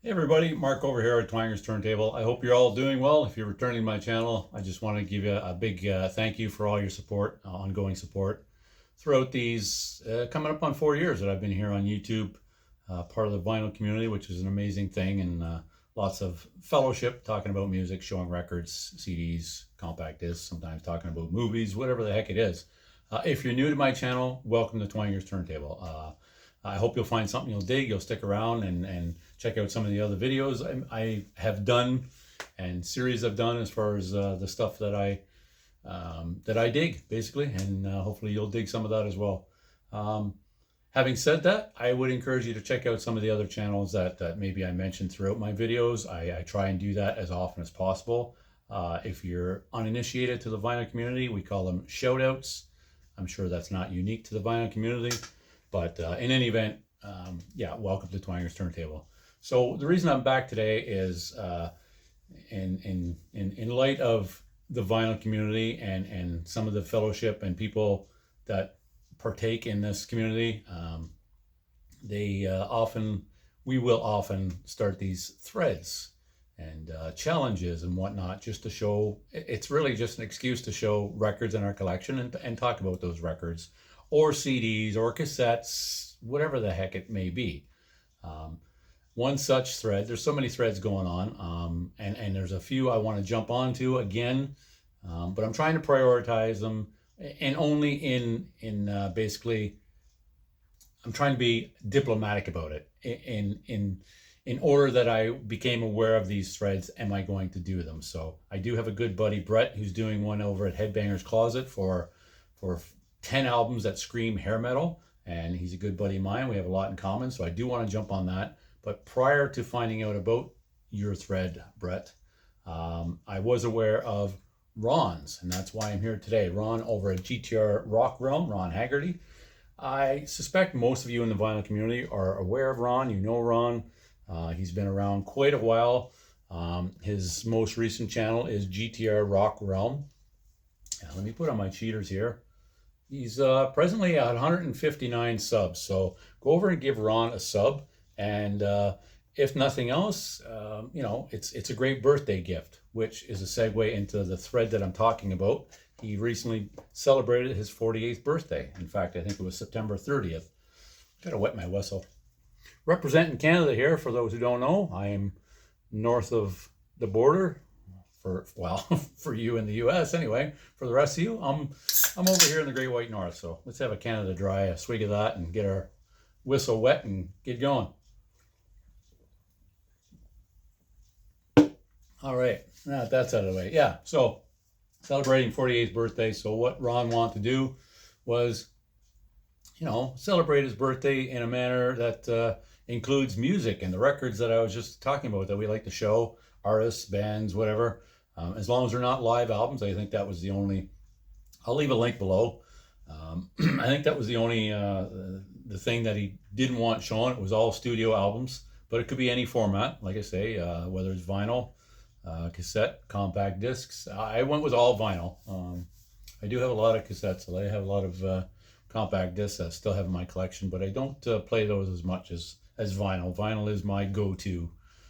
Hey everybody, Mark over here at Twanger's Turntable. I hope you're all doing well. If you're returning to my channel, I just want to give you a big thank you for all your support, ongoing support throughout these coming up on 4 years that I've been here on YouTube, part of the vinyl community, which is an amazing thing, and lots of fellowship, talking about music, showing records, CDs, compact discs, sometimes talking about movies, whatever the heck it is. If you're new to my channel, welcome to Twanger's Turntable. I hope you'll find something you'll dig, you'll stick around and check out some of the other videos I have done and series I've done as far as the stuff that I dig, basically, and hopefully you'll dig some of that as well. Having said that, I would encourage you to check out some of the other channels that maybe I mentioned throughout my videos. I try and do that as often as possible. If you're uninitiated to the vinyl community, we call them shout outs. I'm sure that's not unique to the vinyl community. But in any event, yeah, welcome to Twanger's Turntable. So the reason I'm back today is in light of the vinyl community and some of the fellowship and people that partake in this community. We will often start these threads and challenges and whatnot, just to show. It's really just an excuse to show records in our collection and talk about those records, or CDs or cassettes, whatever the heck it may be. One such thread, there's so many threads going on, and there's a few I want to jump onto again, but I'm trying to prioritize them, and only in basically, I'm trying to be diplomatic about it. In order that I became aware of these threads, am I going to do them? So I do have a good buddy, Brett, who's doing one over at Headbanger's Closet for 10 albums that scream hair metal, and he's a good buddy of mine. We have a lot in common, so I do want to jump on that. But prior to finding out about your thread, Brett, I was aware of Ron's, and that's why I'm here today. Ron over at GTR Rock Realm, Ron Haggerty. I suspect most of you in the vinyl community are aware of Ron. You know Ron. He's been around quite a while. His most recent channel is GTR Rock Realm. Let me put on my cheaters here. He's presently at 159 subs, so go over and give Ron a sub, and if nothing else, you know, it's a great birthday gift, which is a segue into the thread that I'm talking about. He recently celebrated his 48th birthday. In fact, I think it was September 30th. Gotta wet my whistle. Representing Canada here, for those who don't know, I am north of the border. For you in the U.S. anyway. For the rest of you, I'm over here in the Great White North. So let's have a Canada Dry, a swig of that, and get our whistle wet and get going. All right, now that's out of the way. Yeah, so celebrating 48th birthday. So what Ron wanted to do was, you know, celebrate his birthday in a manner that includes music and the records that I was just talking about that we like to show, artists, bands, whatever. As long as they're not live albums, I think that was the only, I'll leave a link below. I think that was the only, the thing that he didn't want shown. It was all studio albums, but it could be any format, like I say, whether it's vinyl, cassette, compact discs. I went with all vinyl. I do have a lot of cassettes, so I have a lot of compact discs I still have in my collection, but I don't play those as much as vinyl. Vinyl is my go-to,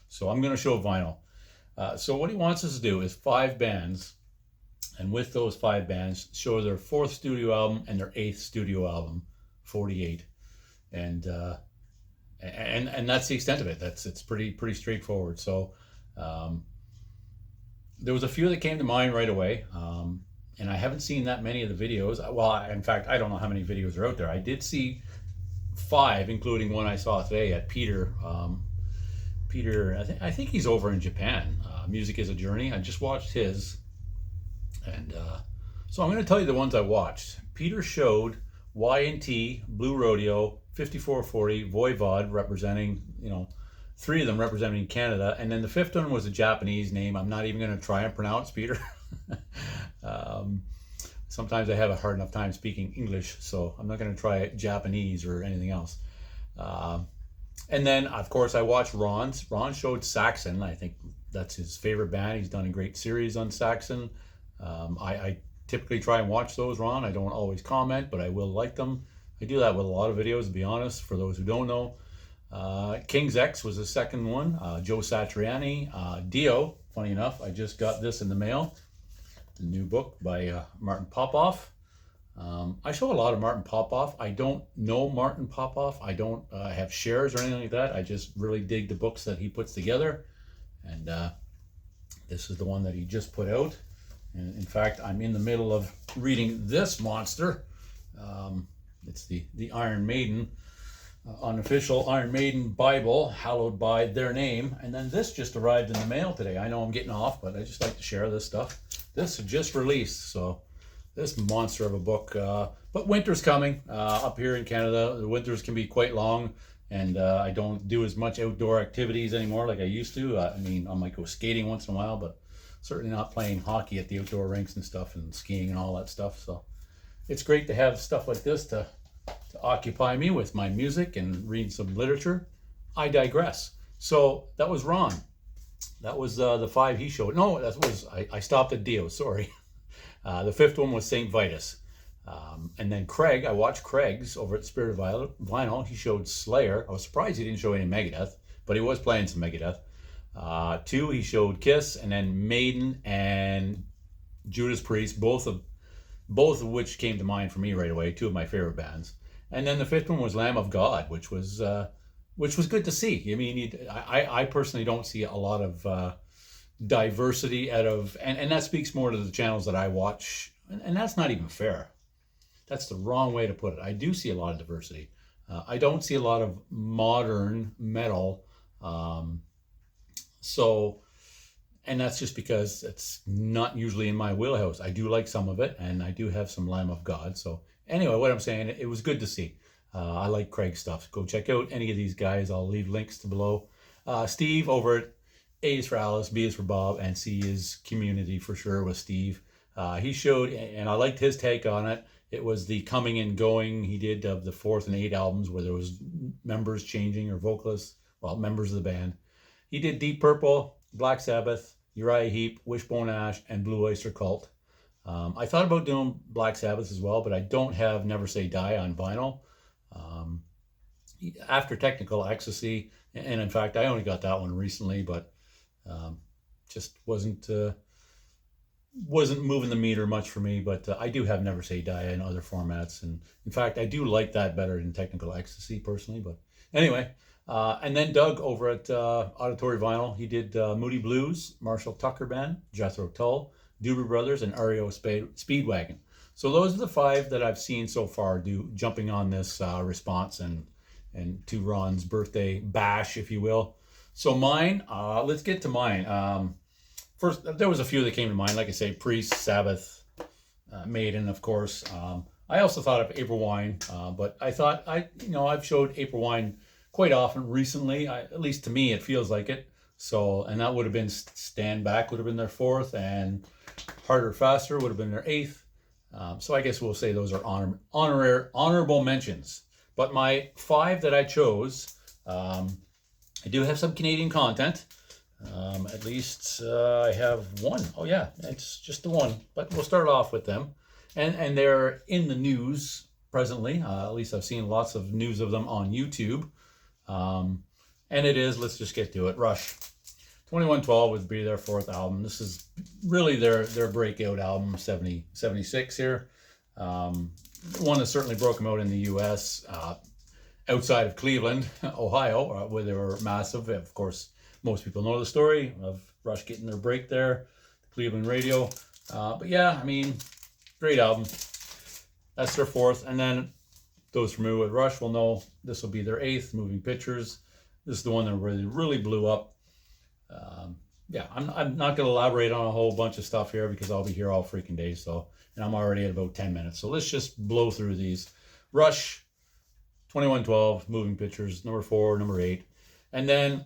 so I'm going to show vinyl. So what he wants us to do is 5 bands, and with those 5 bands, show their 4th studio album and their 8th studio album, 48, and that's the extent of it. It's pretty straightforward. So there was a few that came to mind right away, and I haven't seen that many of the videos. Well, in fact, I don't know how many videos are out there. I did see 5, including one I saw today at Peter. I think he's over in Japan. Music is a Journey. I just watched his, and so I'm going to tell you the ones I watched. Peter showed Y&T, Blue Rodeo, 5440, Voivod, representing, you know, 3 of them representing Canada, and then the 5th one was a Japanese name. I'm not even going to try and pronounce, Peter. Sometimes I have a hard enough time speaking English, so I'm not going to try Japanese or anything else. And then, of course, I watched Ron's. Ron showed Saxon. I think that's his favorite band. He's done a great series on Saxon. I typically try and watch those, Ron. I don't always comment, but I will like them. I do that with a lot of videos, to be honest, for those who don't know. King's X was the second one. Joe Satriani. Dio, funny enough, I just got this in the mail. The new book by Martin Popoff. I show a lot of Martin Popoff. I don't know Martin Popoff. I don't have shares or anything like that. I just really dig the books that he puts together. And this is the one that he just put out. And in fact, I'm in the middle of reading this monster. It's the Iron Maiden, unofficial Iron Maiden Bible, hallowed by their name. And then this just arrived in the mail today. I know I'm getting off, but I just like to share this stuff. This just released, so this monster of a book. But winter's coming up here in Canada. The winters can be quite long, and I don't do as much outdoor activities anymore like I used to. I mean, I might go skating once in a while, but certainly not playing hockey at the outdoor rinks and stuff, and skiing and all that stuff. So it's great to have stuff like this to occupy me with my music and read some literature. I digress. So that was Ron. That was the 5 he showed. No, that was, I stopped at Dio, sorry. The 5th one was St. Vitus. And then Craig, I watched Craig's over at Spirit of Vinyl. He showed Slayer. I was surprised he didn't show any Megadeth, but he was playing some Megadeth. 2, he showed Kiss, and then Maiden and Judas Priest, both of which came to mind for me right away, 2 of my favorite bands. And then the 5th one was Lamb of God, which was good to see. I mean, I personally don't see a lot of diversity out of, and that speaks more to the channels that I watch, and that's not even fair. That's the wrong way to put it. I do see a lot of diversity. I don't see a lot of modern metal. And that's just because it's not usually in my wheelhouse. I do like some of it, and I do have some Lamb of God. So anyway, what I'm saying, it was good to see. I like Craig's stuff. Go check out any of these guys. I'll leave links to below. Steve over at A is for Alice, B is for Bob, and C is Community for sure with Steve. He showed, and I liked his take on it. It was the coming and going he did of the 4th and 8th albums where there was members changing or vocalists, well, members of the band. He did Deep Purple, Black Sabbath, Uriah Heep, Wishbone Ash, and Blue Oyster Cult. I thought about doing Black Sabbath as well, but I don't have Never Say Die on vinyl. After Technical Ecstasy, and in fact, I only got that one recently, but just wasn't moving the meter much for me. But I do have Never Say Die in other formats, and in fact, I do like that better than Technical Ecstasy personally. But anyway. And then Doug over at Auditory Vinyl, he did Moody Blues, Marshall Tucker Band, Jethro Tull, Doobie Brothers, and REO Speedwagon. So those are the 5 that I've seen so far jumping on this response and to Ron's birthday bash, if you will. So mine, let's get to mine. First, there was a few that came to mind, like I say, Priest, Sabbath, Maiden, of course. I also thought of April Wine, but I thought I've showed April Wine quite often recently. At least to me, it feels like it. So, and that would have been Stand Back would have been their 4th, and Harder Faster would have been their 8th. So I guess we'll say those are honorable mentions. But my 5 that I chose, I do have some Canadian content. At least I have one. Oh yeah, it's just the one. But we'll start off with them, and they're in the news presently. At least I've seen lots of news of them on YouTube. And it is, let's just get to it, Rush. 2112 would be their 4th album. This is really their breakout album, 76 here. One that certainly broke them out in the U.S., outside of Cleveland, Ohio, where they were massive. Of course, most people know the story of Rush getting their break there, Cleveland radio. But yeah, I mean, great album. That's their 4th. And then those familiar with Rush will know this will be their 8th, Moving Pictures. This is the one that really blew up. Yeah, I'm not going to elaborate on a whole bunch of stuff here because I'll be here all freaking day. So, and I'm already at about 10 minutes. So let's just blow through these. Rush, 2112, Moving Pictures, number 4, number 8. And then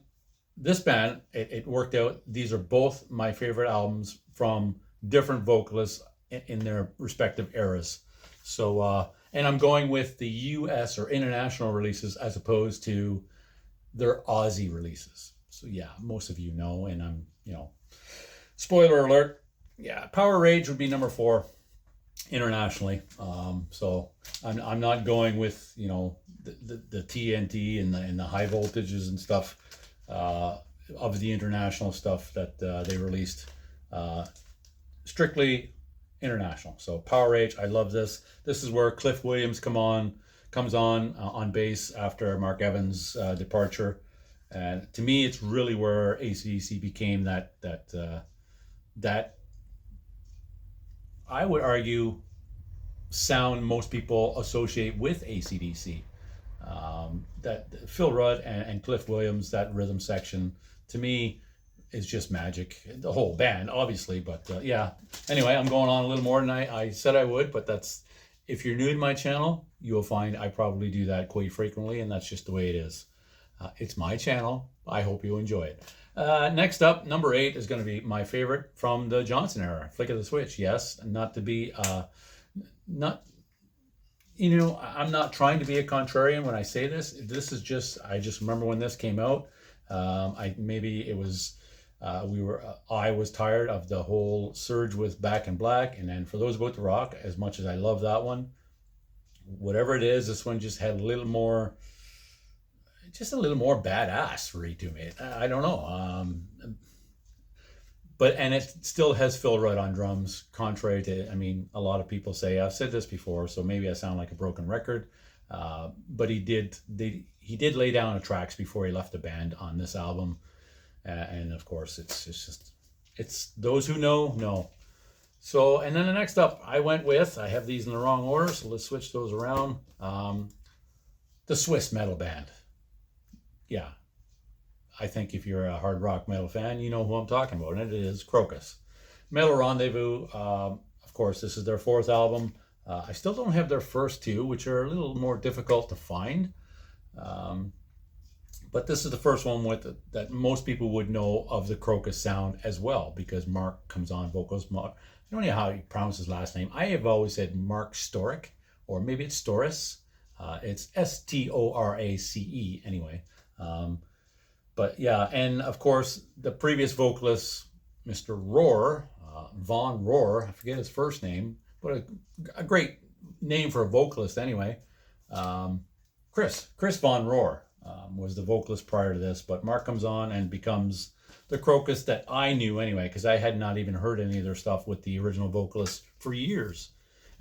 this band, it worked out. These are both my favorite albums from different vocalists in their respective eras. So, and I'm going with the US or international releases as opposed to their Aussie releases. So yeah, most of you know, and I'm, spoiler alert. Yeah, Power Rage would be number 4. internationally. So I'm not going with, you know, the TNT and the high voltages and stuff of the international stuff that they released. Strictly international. So Power Age, I love this. This is where Cliff Williams comes on bass after Mark Evans' departure. And to me, it's really where AC/DC became that I would argue sound most people associate with AC/DC. That Phil Rudd and Cliff Williams, that rhythm section, to me is just magic. The whole band, obviously, but yeah. Anyway, I'm going on a little more than I said I would, but that's, if you're new to my channel, you will find I probably do that quite frequently, and that's just the way it is. It's my channel. I hope you enjoy it. Next up, number 8 is going to be my favorite from the Johnson era, Flick of the Switch. Yes, not to be, not, you know, I'm not trying to be a contrarian when I say this. This is just, I just remember when this came out. Maybe it was, I was tired of the whole surge with Back in Black, and then For Those About to Rock, as much as I love that one, whatever it is, this one just had a little more badassery to me. I don't know. But, and it still has Phil Rudd on drums, contrary to, I mean, a lot of people say, I've said this before, so maybe I sound like a broken record. But he did lay down the tracks before he left the band on this album. And of course, it's those who know. So, and then the next up I went with, I have these in the wrong order, so let's switch those around. The Swiss metal band. Yeah, I think if you're a hard rock metal fan, you know who I'm talking about, and it is Krokus. Metal Rendezvous, of course, this is their 4th album. I still don't have their first 2, which are a little more difficult to find. But this is the first one that most people would know of the Krokus sound as well, because Mark comes on vocals. I don't know how he pronounces his last name. I have always said Mark Storic, or maybe it's Storace. It's Storace anyway. But yeah, and of course, the previous vocalist, Mr. Rohr, Von Rohr, I forget his first name, but a great name for a vocalist anyway. Chris Von Rohr was the vocalist prior to this, but Mark comes on and becomes the Krokus that I knew anyway, because I had not even heard any of their stuff with the original vocalist for years.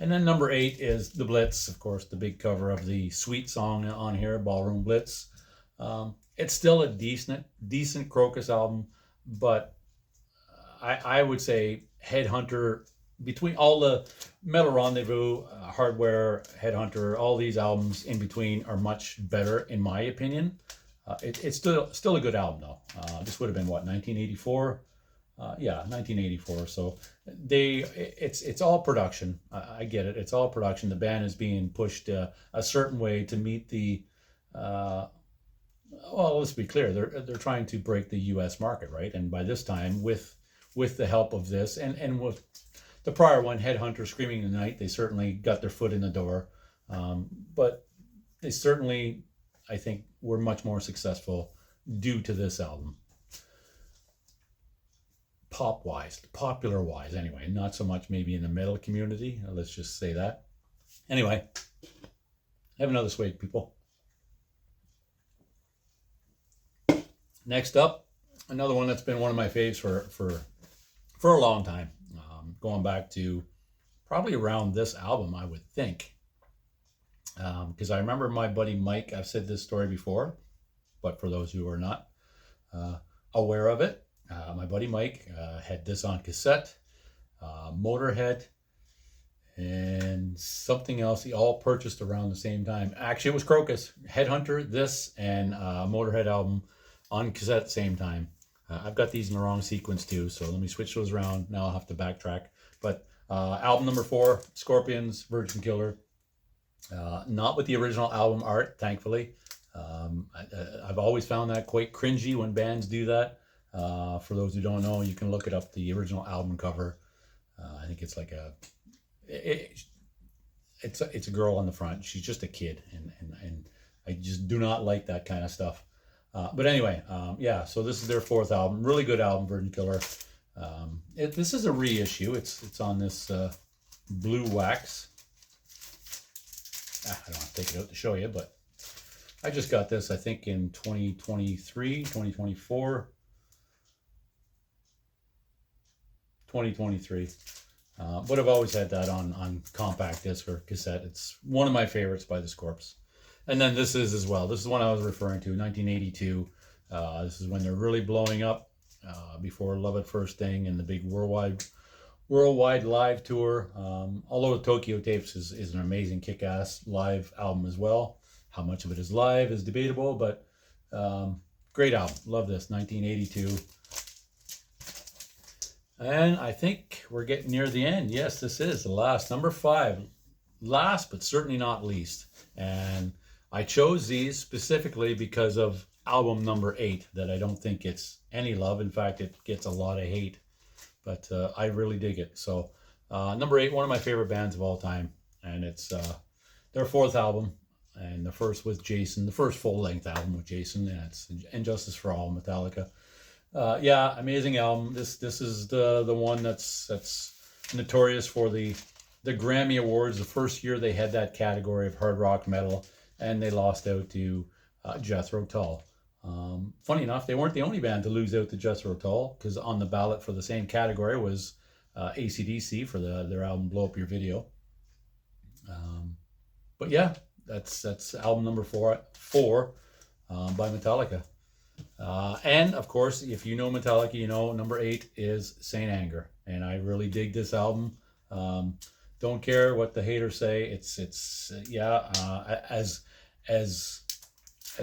And then number 8 is The Blitz, of course, the big cover of the Sweet song on here, Ballroom Blitz. It's still a decent Krokus album, but I would say Headhunter, between all the Metal Rendezvous, Hardware, Headhunter, all these albums in between are much better in my opinion. It's still a good album though. This would have been what, 1984? Yeah, 1984. So it's all production. I get it. It's all production. The band is being pushed a certain way to meet the. Well, let's be clear. They're trying to break the U.S. market, right? And by this time, with the help of this and with the prior one, Headhunter, Screaming in the Night, they certainly got their foot in the door. But they certainly, I think, were much more successful due to this album. Pop-wise, popular-wise, anyway. Not so much maybe in the metal community. Let's just say that. Anyway, have another swig, people. Next up, another one that's been one of my faves for a long time. Going back to probably around this album, I would think. Because I remember my buddy Mike, I've said this story before, but for those who are not aware of it, my buddy Mike had this on cassette, Motorhead, and something else he all purchased around the same time. Actually, it was Krokus, Headhunter, this, and Motorhead album on cassette at the same time. I've got these in the wrong sequence too, so let me switch those around. Now I'll have to backtrack. But album number 4, Scorpions, Virgin Killer. Not with the original album art, thankfully. I've always found that quite cringy when bands do that. For those who don't know, you can look it up, the original album cover. I think it's like it's a girl on the front. She's just a kid, and I just do not like that kind of stuff. But anyway, yeah, so this is their 4th album. Really good album, Virgin Killer. This is a reissue. It's on this blue wax. I don't have to take it out to show you, but I just got this, I think, in 2023, 2024, 2023. But I've always had that on compact disc or cassette. It's one of my favorites by the Scorps. And then this is as well. This is one I was referring to, 1982. This is when they're really blowing up, before Love at First Thing and the big worldwide live tour. Although the Tokyo Tapes is an amazing kick-ass live album as well. How much of it is live is debatable, but great album. Love this, 1982. And I think we're getting near the end. Yes, this is the last, number 5. Last, but certainly not least. And I chose these specifically because of album number 8, that I don't think gets any love. In fact, it gets a lot of hate. But I really dig it. So number 8, one of my favorite bands of all time. And it's their 4th album. And the first with Jason, the first full-length album with Jason. And it's And Justice for All, Metallica. Yeah, amazing album. This is the one that's notorious for the Grammy Awards. The first year they had that category of hard rock metal, and they lost out to Jethro Tull. Funny enough, they weren't the only band to lose out to Jethro Tull, because on the ballot for the same category was AC/DC for their album Blow Up Your Video. But yeah, that's album number 4 by Metallica. And of course, if you know Metallica, you know number 8 is Saint Anger, and I really dig this album. Don't care what the haters say. It's as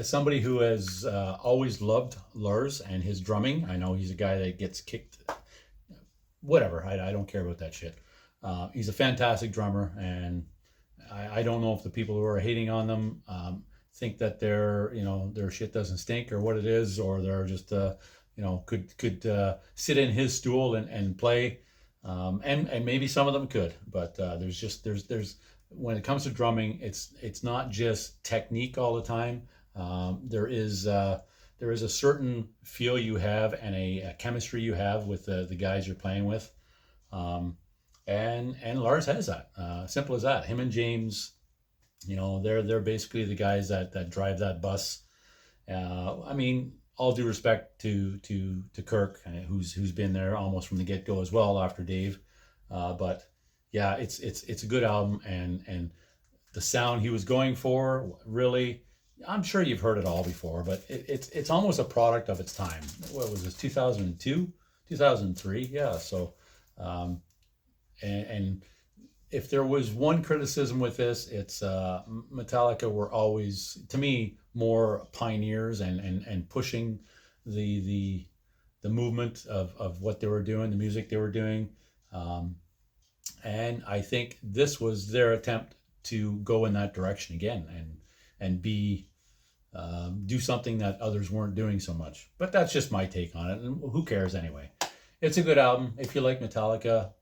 somebody who has always loved Lars and his drumming, I know he's a guy that gets kicked. Whatever, I don't care about that shit. He's a fantastic drummer, and I don't know if the people who are hating on them think that their shit doesn't stink or what it is, or they're just could sit in his stool and play, and maybe some of them could, but there's when it comes to drumming, it's not just technique all the time. There is a certain feel you have and a chemistry you have with the guys you're playing with, and Lars has that. Simple as that. Him and James, they're basically the guys that drive that bus. I mean, all due respect to Kirk, who's been there almost from the get-go as well after Dave, but yeah, it's a good album, and the sound he was going for, really, I'm sure you've heard it all before, but it's almost a product of its time. What was this, 2002, 2003? Yeah, so and if there was one criticism with this, it's Metallica were always, to me, more pioneers and pushing the movement of what they were doing, the music they were doing. And I think this was their attempt to go in that direction again and be do something that others weren't doing so much. But that's just my take on it, and who cares anyway? It's a good album. If you like Metallica,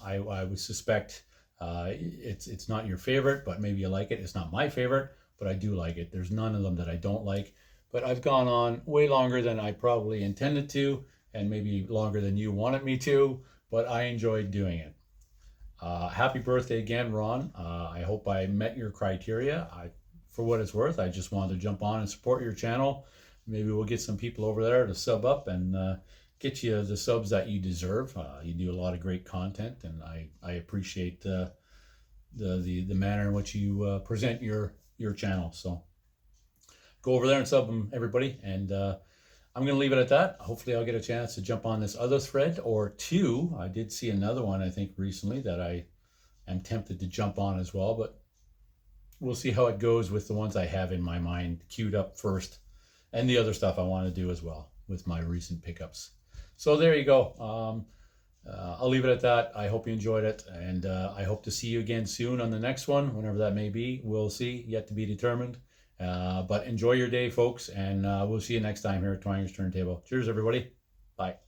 I would suspect it's not your favorite, but maybe you like it. It's not my favorite, but I do like it. There's none of them that I don't like. But I've gone on way longer than I probably intended to, and maybe longer than you wanted me to, but I enjoyed doing it. Happy birthday again, Ron. I hope I met your criteria. For what it's worth, I just wanted to jump on and support your channel. Maybe we'll get some people over there to sub up and get you the subs that you deserve. You do a lot of great content, and I appreciate the manner in which you present your channel. So go over there and sub them, everybody. And I'm going to leave it at that. Hopefully I'll get a chance to jump on this other thread or two. I did see another one, I think, recently that I am tempted to jump on as well, but we'll see how it goes with the ones I have in my mind queued up first, and the other stuff I want to do as well with my recent pickups. So there you go. I'll leave it at that. I hope you enjoyed it, and I hope to see you again soon on the next one, whenever that may be. We'll see, yet to be determined. But enjoy your day, folks, and we'll see you next time here at Twanger's Turntable. Cheers, everybody. Bye.